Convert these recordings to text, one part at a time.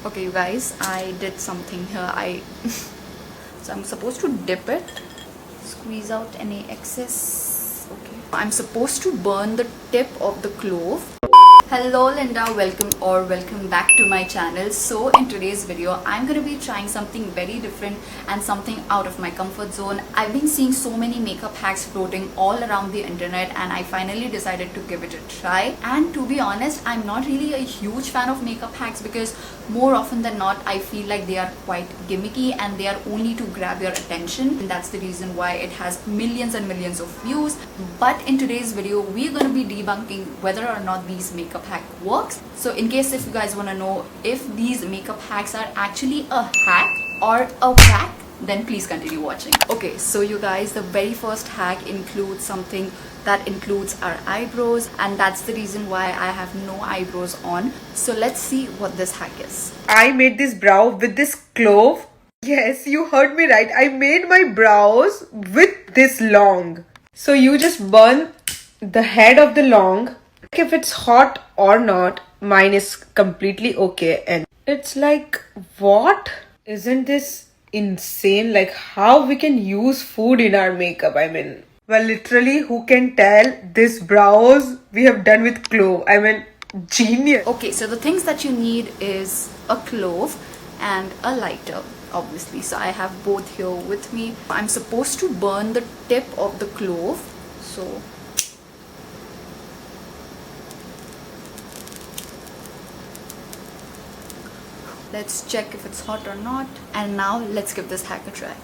Okay, you guys, I did something here. So I'm supposed to dip it, squeeze out any excess. Okay, I'm supposed to burn the tip of the clove. Hello Linda, welcome back to my channel. So in today's video I'm going to be trying something very different and something out of my comfort zone. I've been seeing so many makeup hacks floating all around the internet and I finally decided to give it a try. And to be honest, I'm not really a huge fan of makeup hacks because more often than not I feel like they are quite gimmicky and they are only to grab your attention, and that's the reason why it has millions and millions of views. But in today's video we're going to be debunking whether or not these makeup hack works. So in case if you guys want to know if these makeup hacks are actually a hack or a hack, then please continue watching. Okay, so you guys, the very first hack includes something that includes our eyebrows, and that's the reason why I have no eyebrows on. So let's see what this hack is. I made this brow with this clove. Yes, you heard me right. I made my brows with this long. So you just burn the head of the long. If it's hot or not, mine is completely okay. And it's like, what? Isn't this insane? Like, how we can use food in our makeup? I mean, well, literally, who can tell this brows we have done with clove? I mean, genius. Okay, so the things that you need is a clove and a lighter, obviously. So I have both here with me. I'm supposed to burn the tip of the clove. So let's check if it's hot or not. And now let's give this hack a try.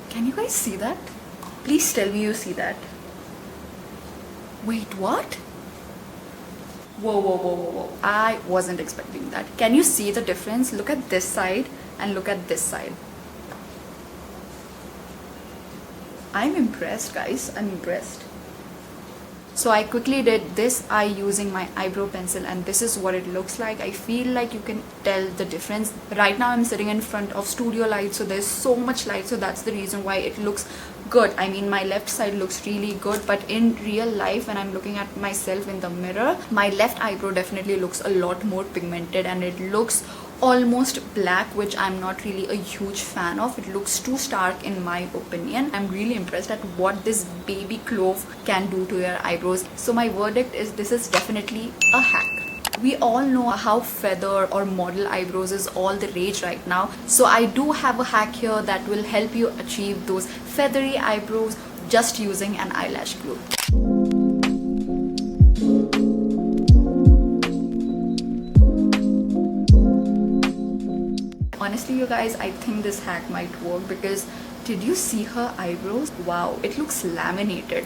Can you guys see that? Please tell me you see that. Wait, what? Whoa. I wasn't expecting that. Can you see the difference? Look at this side and look at this side. I'm impressed, guys. I'm impressed. So I quickly did this eye using my eyebrow pencil, and this is what it looks like. I feel like you can tell the difference. Right now I'm sitting in front of studio light, so there's so much light, so that's the reason why it looks good. I mean, my left side looks really good, but in real life when I'm looking at myself in the mirror, my left eyebrow definitely looks a lot more pigmented and it looks almost black, which I'm not really a huge fan of. It looks too stark in my opinion. I'm really impressed at what this baby clove can do to your eyebrows. So my verdict is this is definitely a hack. We all know how feather or model eyebrows is all the rage right now. So I do have a hack here that will help you achieve those feathery eyebrows just using an eyelash glue. Honestly, you guys, I think this hack might work because did you see her eyebrows? Wow, it looks laminated.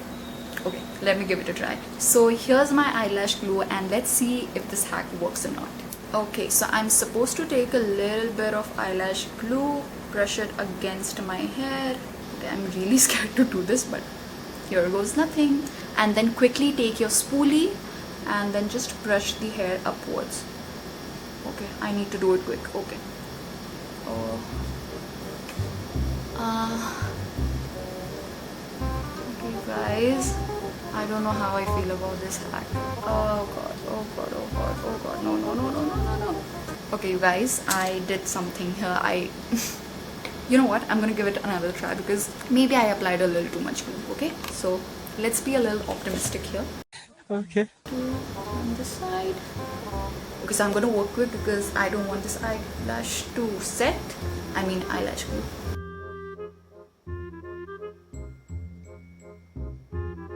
Okay, let me give it a try. So here's my eyelash glue and let's see if this hack works or not. Okay, so I'm supposed to take a little bit of eyelash glue, brush it against my hair. Okay, I'm really scared to do this, but here goes nothing. And then quickly take your spoolie and then just brush the hair upwards. Okay, I need to do it quick. Okay. Okay guys, I don't know how I feel about this hack. Oh god, no. Okay you guys, I did something here. You know what, I'm gonna give it another try because maybe I applied a little too much glue. Okay, so let's be a little optimistic here. Okay. On this side, because I'm gonna work quick because I don't want this eyelash to set. I mean eyelash glue.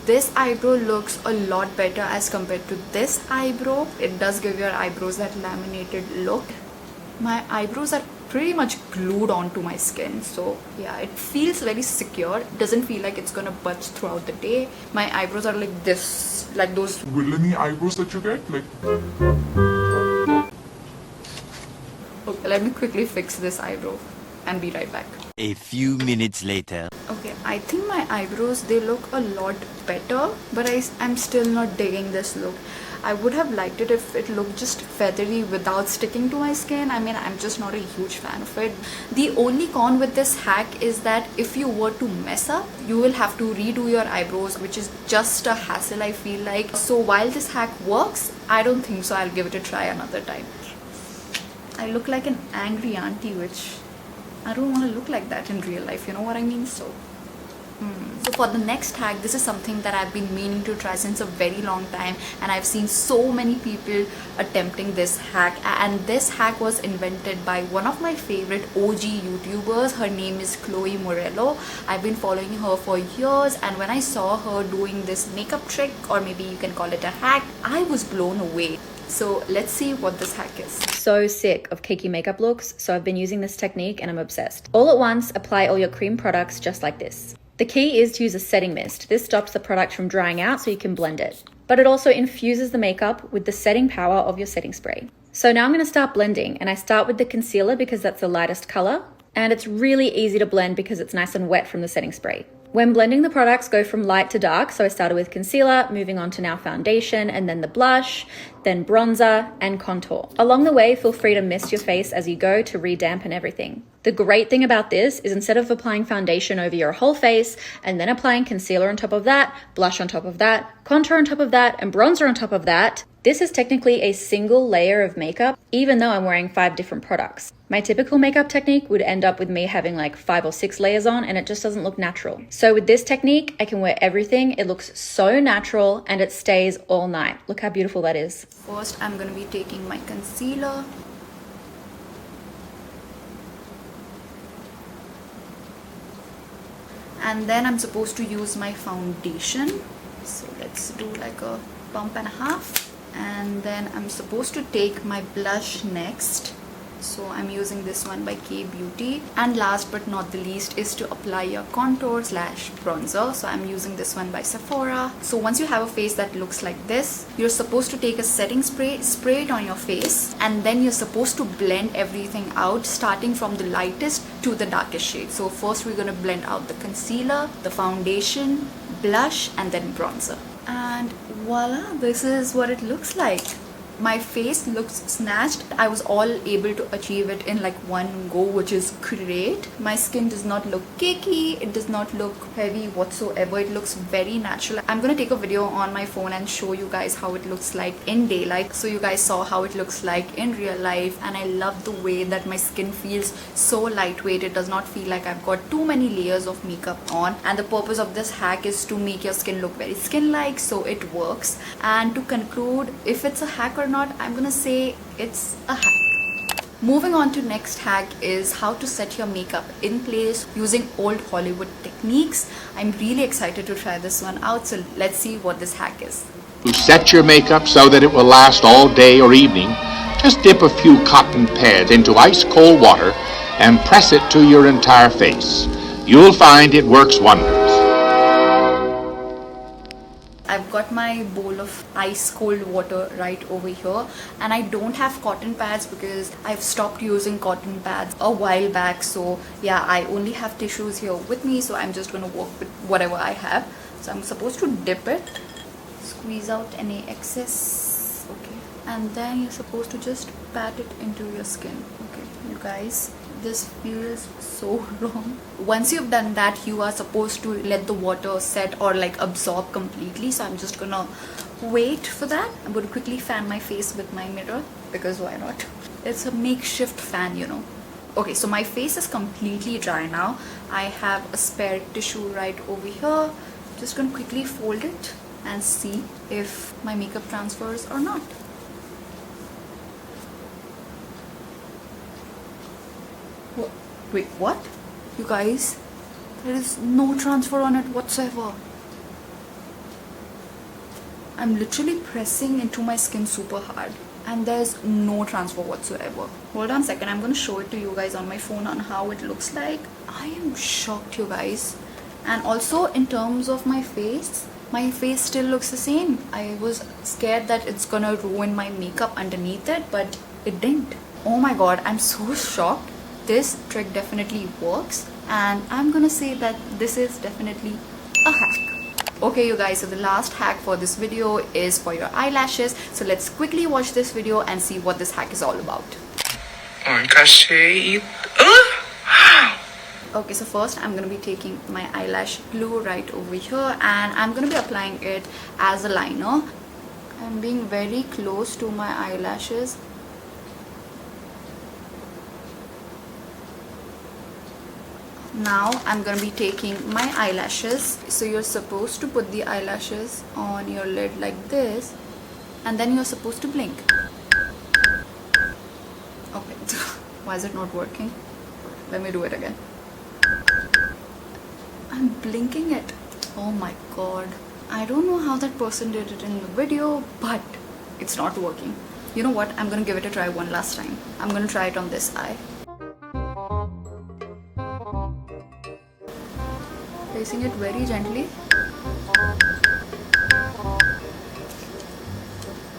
This eyebrow looks a lot better as compared to this eyebrow. It does give your eyebrows that laminated look. My eyebrows are pretty much glued onto my skin, so yeah, it feels very secure. It doesn't feel like it's gonna budge throughout the day. My eyebrows are like this, like those villainy eyebrows that you get, like. Okay, let me quickly fix this eyebrow and be right back. A few minutes later. Okay, I think my eyebrows, they look a lot better, but I'm still not digging this look. I would have liked it if it looked just feathery without sticking to my skin. I mean, I'm just not a huge fan of it. The only con with this hack is that if you were to mess up, you will have to redo your eyebrows, which is just a hassle, I feel like. So while this hack works, I don't think so. I'll give it a try another time. I look like an angry auntie, which I don't want to look like that in real life, you know what I mean? So for the next hack, this is something that I've been meaning to try since a very long time, and I've seen so many people attempting this hack, and this hack was invented by one of my favorite OG YouTubers. Her name is Chloe Morello. I've been following her for years, and when I saw her doing this makeup trick, or maybe you can call it a hack, I was blown away. So let's see what this hack is. So sick of cakey makeup looks, so I've been using this technique and I'm obsessed. All at once, apply all your cream products just like this. The key is to use a setting mist. This stops the product from drying out so you can blend it. But it also infuses the makeup with the setting power of your setting spray. So now I'm going to start blending, and I start with the concealer because that's the lightest color, and it's really easy to blend because it's nice and wet from the setting spray. When blending, the products go from light to dark, so I started with concealer, moving on to now foundation, and then the blush, then bronzer, and contour. Along the way, feel free to mist your face as you go to re-dampen everything. The great thing about this is instead of applying foundation over your whole face and then applying concealer on top of that, blush on top of that, contour on top of that, and bronzer on top of that, this is technically a single layer of makeup, even though I'm wearing 5 different products. My typical makeup technique would end up with me having like 5 or 6 layers on, and it just doesn't look natural. So with this technique, I can wear everything. It looks so natural and it stays all night. Look how beautiful that is. First, I'm going to be taking my concealer. And then I'm supposed to use my foundation. So let's do like a pump and a half. And then I'm supposed to take my blush next. So I'm using this one by K Beauty. And last but not the least is to apply your contour / bronzer. So I'm using this one by Sephora. So once you have a face that looks like this, you're supposed to take a setting spray, spray it on your face, and then you're supposed to blend everything out, starting from the lightest to the darkest shade. So first we're going to blend out the concealer, the foundation, blush, and then bronzer. And voila, this is what it looks like. My face looks snatched. I was all able to achieve it in like one go, which is great. My skin does not look cakey, it does not look heavy whatsoever. It looks very natural. I'm gonna take a video on my phone and show you guys how it looks like in daylight, so you guys saw how it looks like in real life. And I love the way that my skin feels so lightweight. It does not feel like I've got too many layers of makeup on. And the purpose of this hack is to make your skin look very skin-like, so it works. And to conclude, if it's a hack or not, I'm gonna say it's a hack. Moving on to next hack is how to set your makeup in place using old Hollywood techniques. I'm really excited to try this one out, so let's see what this hack is. To set your makeup so that it will last all day or evening, just dip a few cotton pads into ice cold water and press it to your entire face. You'll find it works wonders. I've got my bowl of ice cold water right over here, and I don't have cotton pads because I've stopped using cotton pads a while back. So yeah, I only have tissues here with me, so I'm just gonna work with whatever I have. So I'm supposed to dip it, squeeze out any excess, okay, and then you're supposed to just pat it into your skin. Okay, you guys, this feels so wrong. Once you've done that, you are supposed to let the water set or like absorb completely. So I'm just gonna wait for that. I'm gonna quickly fan my face with my mirror, because why not? It's a makeshift fan, you know. Okay, so my face is completely dry now. I have a spare tissue right over here. Just gonna quickly fold it and see if my makeup transfers or not. Wait, what? You guys, there is no transfer on it whatsoever. I'm literally pressing into my skin super hard and there's no transfer whatsoever. Hold on a second, I'm gonna show it to you guys on my phone on how it looks like. I am shocked, you guys. And also in terms of my face still looks the same. I was scared that it's gonna ruin my makeup underneath it, but it didn't. Oh my god, I'm so shocked. This trick definitely works, and I'm gonna say that this is definitely a hack. Okay you guys, so the last hack for this video is for your eyelashes. So let's quickly watch this video and see what this hack is all about. Okay, so first I'm going to be taking my eyelash glue right over here and I'm going to be applying it as a liner. I'm being very close to my eyelashes. Now I'm going to be taking my eyelashes. So you're supposed to put the eyelashes on your lid like this and then you're supposed to blink. Okay, why is it not working? Let me do it again. I'm blinking it. Oh my god. I don't know how that person did it in the video, but it's not working. You know what? I'm gonna give it a try one last time. I'm gonna try it on this eye. Placing it very gently.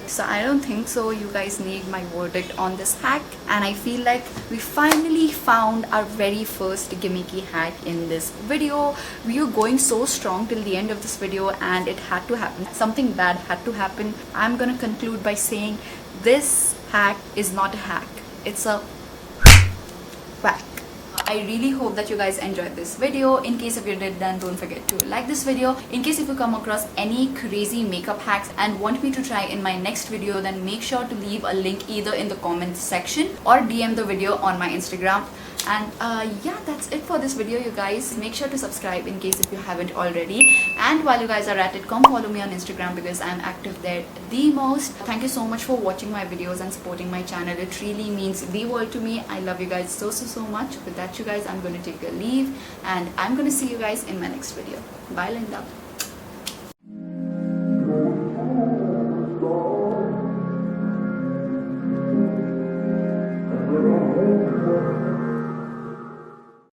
So I don't think so you guys need my verdict on this hack, and I feel like we finally found our very first gimmicky hack in this video. We were going so strong till the end of this video and it had to happen. Something bad had to happen. I'm gonna conclude by saying this hack is not a hack. It's a whack. I really hope that you guys enjoyed this video. In case if you did, then don't forget to like this video. In case if you come across any crazy makeup hacks and want me to try in my next video, then make sure to leave a link either in the comments section or DM the video on my Instagram. And yeah, that's it for this video you guys. Make sure to subscribe in case if you haven't already, and while you guys are at it, come follow me on Instagram because I'm active there the most. Thank you so much for watching my videos and supporting my channel. It really means the world to me. I love you guys so much. With that you guys, I'm going to take a leave and I'm going to see you guys in my next video. Bye Linda.